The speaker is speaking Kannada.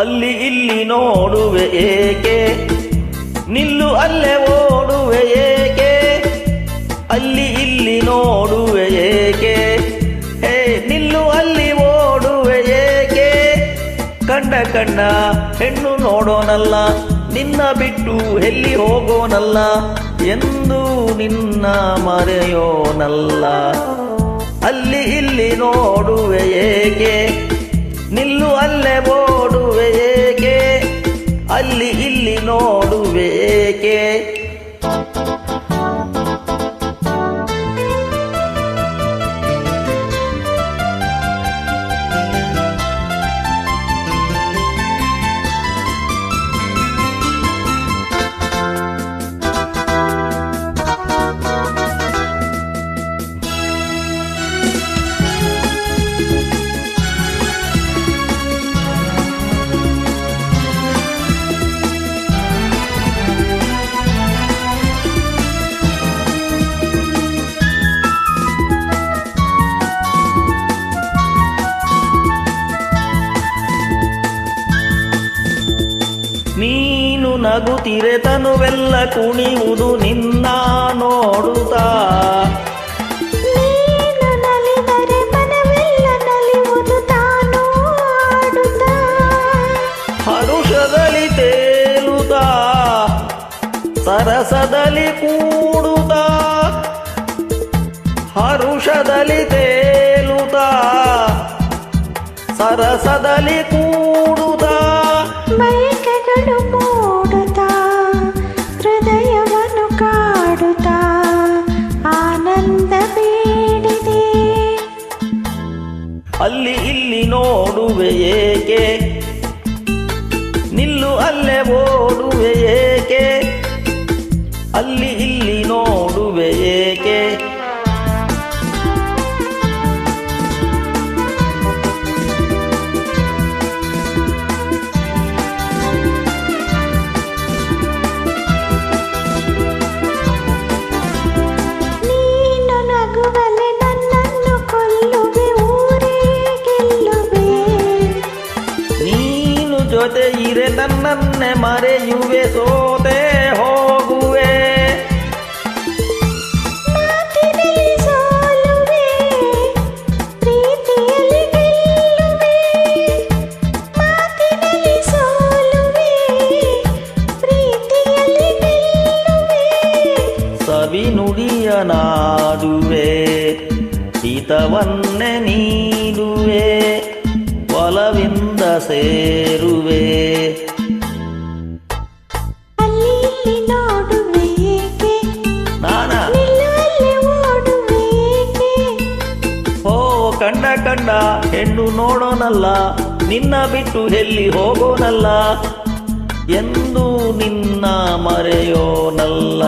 ಅಲ್ಲಿ ಇಲ್ಲಿ ನೋಡುವೆ ಏಕೆ, ನಿಲ್ಲು ಅಲ್ಲೇ ಓಡುವೆ ಏಕೆ, ಅಲ್ಲಿ ಇಲ್ಲಿ ನೋಡುವೆ ಏಕೆ, ಹೇ ನಿಲ್ಲು ಅಲ್ಲಿ ಓಡುವೆ ಏಕೆ. ಕಂಡ ಕಂಡ ಹೆಣ್ಣು ನೋಡೋನಲ್ಲ, ನಿನ್ನ ಬಿಟ್ಟು ಎಲ್ಲಿ ಹೋಗೋನಲ್ಲ, ಎಂದು ನಿನ್ನ ಮರೆಯೋನಲ್ಲ. ಅಲ್ಲಿ ಇಲ್ಲಿ ನೋಡುವೆ ಏಕೆ, ನಿಲ್ಲು ಅಲ್ಲೇ ಓಡುವೆ ಏಕೆ, ಅಲ್ಲಿ ಇಲ್ಲಿ ನೋಡುವೆ ಏಕೆ. ನೀನು ನಗುತ್ತಿರೆ ತನುವೆಲ್ಲ ಕುಣಿಯುವುದು ನಿನ್ನ ನೋಡುತ್ತಾ, ನೀನು ನಲಿದರೆ ಮನವೆಲ್ಲ ನಲಿಯುವುದು ತಾನು ಆಡುತ್ತಾ. ಹರುಷದಲ್ಲಿ ತೇಲುತ್ತಾ ಸರಸದಲ್ಲಿ ಕೂಡುತ್ತಾ, ಹರುಷದಲ್ಲಿ ತೇಲುತ್ತಾ ಸರಸದಲ್ಲಿ ಕೂಡುತ್ತಾ. ಬಯಕೆಗಳು ಮೂಡುತ್ತಾ ಹೃದಯವನ್ನು ಕಾಡುತ್ತಾ ಆನಂದ ಬೇಡಿದೆ. ಅಲ್ಲಿ ಇಲ್ಲಿ ನೋಡುವೆ ಏಕೆ, ನಿಲ್ಲು ಅಲ್ಲೇ ಓಡುವೆ ಏಕೆ, ಅಲ್ಲಿ ಇಲ್ಲಿ ನೋಡುವೆ ಏಕೆ. ನೀನು ನಗುವಲೆ ನನ್ನನ್ನು ಕೊಲ್ಲುವೆ, ಊರೇ ಗೆಲ್ಲುವೆ. ನೀನು ಜೊತೆ ಇರೆ ನನ್ನನ್ನೇ ಮರೆಯುವೆ, ಸೋತೆ ಹೋಗುವೆ. ಮಾತಿನಲ್ಲಿ ಸೋಲುವೆ, ಪ್ರೀತಿಯಲ್ಲಿ ಗೆಲ್ಲುವೆ. ಮಾತಿನಲ್ಲಿ ಸೋಲುವೆ, ಪ್ರೀತಿಯಲ್ಲಿ ಗೆಲ್ಲುವೆ. ಸವಿ ನುಡಿಯ ನಾಡುವೆ, ಹಿತವನ್ನೇ ನೀಡುವೆ, ಒಲವಿಂದ ಸೇರುವೆ. ಅಲ್ಲಿ ಇಲ್ಲಿ ನೋಡುವೆ ಏಕೆ, ನಾನ ನಿಲ್ಲು ಅಲ್ಲೇ ಓಡುವೆ ಏಕೆ. ಹೋ ಕಂಡ ಕಂಡ ಹೆಣ್ಣು ನೋಡೋನಲ್ಲ, ನಿನ್ನ ಬಿಟ್ಟು ಎಲ್ಲಿ ಹೋಗೋನಲ್ಲ, ಎಂದು ನಿನ್ನ ಮರೆಯೋನಲ್ಲ.